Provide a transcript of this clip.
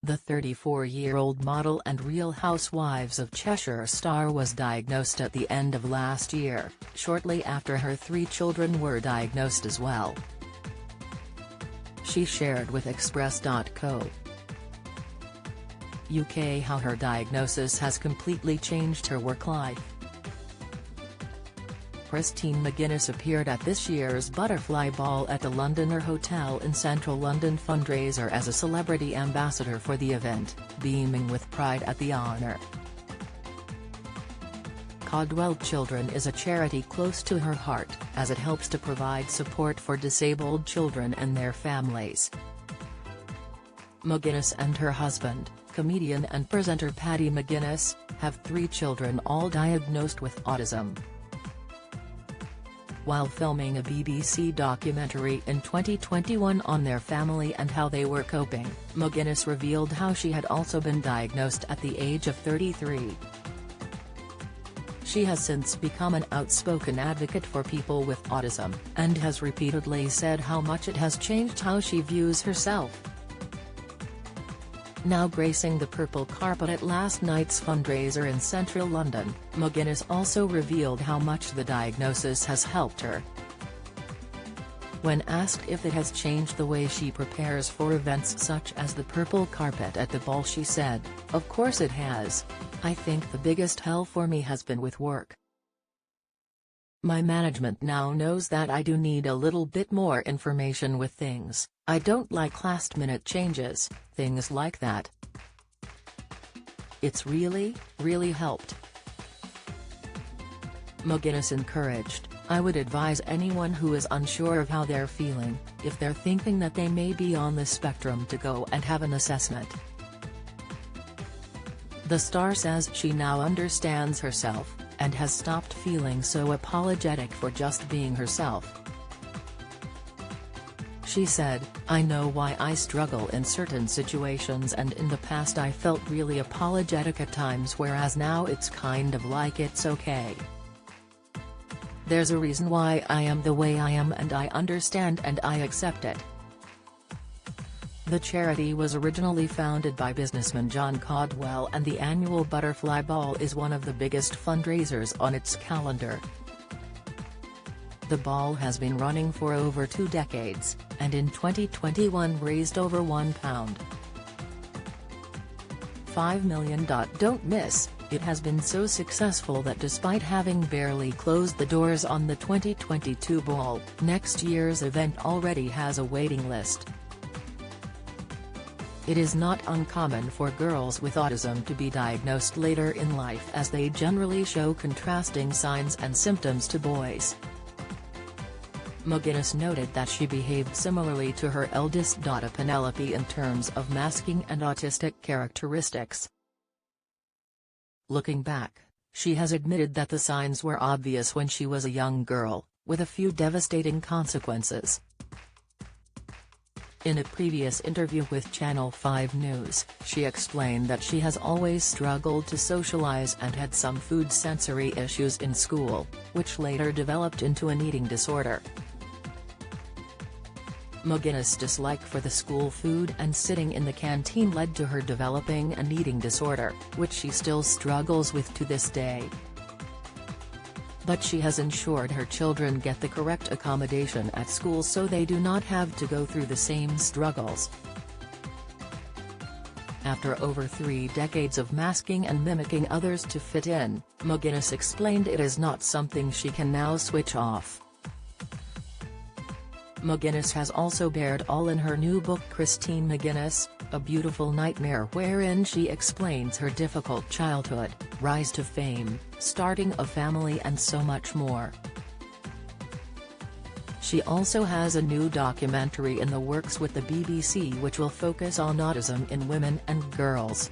The 34-year-old model and Real Housewives of Cheshire star was diagnosed at the end of last year, shortly after her 3 children were diagnosed as well. She shared with Express.co. UK how her diagnosis has completely changed her work life. Christine McGuinness appeared at this year's Butterfly Ball at the Londoner Hotel in central London fundraiser as a celebrity ambassador for the event, beaming with pride at the honour. Cadwell Children is a charity close to her heart, as it helps to provide support for disabled children and their families. McGuinness and her husband, comedian and presenter Paddy McGuinness, have 3 children all diagnosed with autism. While filming a BBC documentary in 2021 on their family and how they were coping, McGuinness revealed how she had also been diagnosed at the age of 33. She has since become an outspoken advocate for people with autism, and has repeatedly said how much it has changed how she views herself. Now gracing the purple carpet at last night's fundraiser in central London, McGuinness also revealed how much the diagnosis has helped her. When asked if it has changed the way she prepares for events such as the purple carpet at the ball, she said, "Of course it has. I think the biggest help for me has been with work. My management now knows that I do need a little bit more information with things. I don't like last-minute changes, things like that. It's really helped." McGuinness encouraged, "I would advise anyone who is unsure of how they're feeling, if they're thinking that they may be on the spectrum, to go and have an assessment." The star says she now understands herself, and has stopped feeling so apologetic for just being herself. She said, "I know why I struggle in certain situations, and in the past I felt really apologetic at times, whereas now it's kind of like it's okay. There's a reason why I am the way I am, and I understand and I accept it." The charity was originally founded by businessman John Cadwell, and the annual Butterfly Ball is one of the biggest fundraisers on its calendar. The ball has been running for over 2 decades, and in 2021 raised over £1.5 million. Don't miss, it has been so successful that despite having barely closed the doors on the 2022 ball, next year's event already has a waiting list. It is not uncommon for girls with autism to be diagnosed later in life, as they generally show contrasting signs and symptoms to boys. McGuinness noted that she behaved similarly to her eldest daughter Penelope in terms of masking and autistic characteristics. Looking back, she has admitted that the signs were obvious when she was a young girl, with a few devastating consequences. In a previous interview with Channel 5 News, she explained that she has always struggled to socialize and had some food sensory issues in school, which later developed into an eating disorder. McGuinness' dislike for the school food and sitting in the canteen led to her developing an eating disorder, which she still struggles with to this day. But she has ensured her children get the correct accommodation at school so they do not have to go through the same struggles. After over 3 decades of masking and mimicking others to fit in, McGuinness explained it is not something she can now switch off. McGuinness has also bared all in her new book Christine McGuinness, A Beautiful Nightmare, wherein she explains her difficult childhood, rise to fame, starting a family and so much more. She also has a new documentary in the works with the BBC which will focus on autism in women and girls.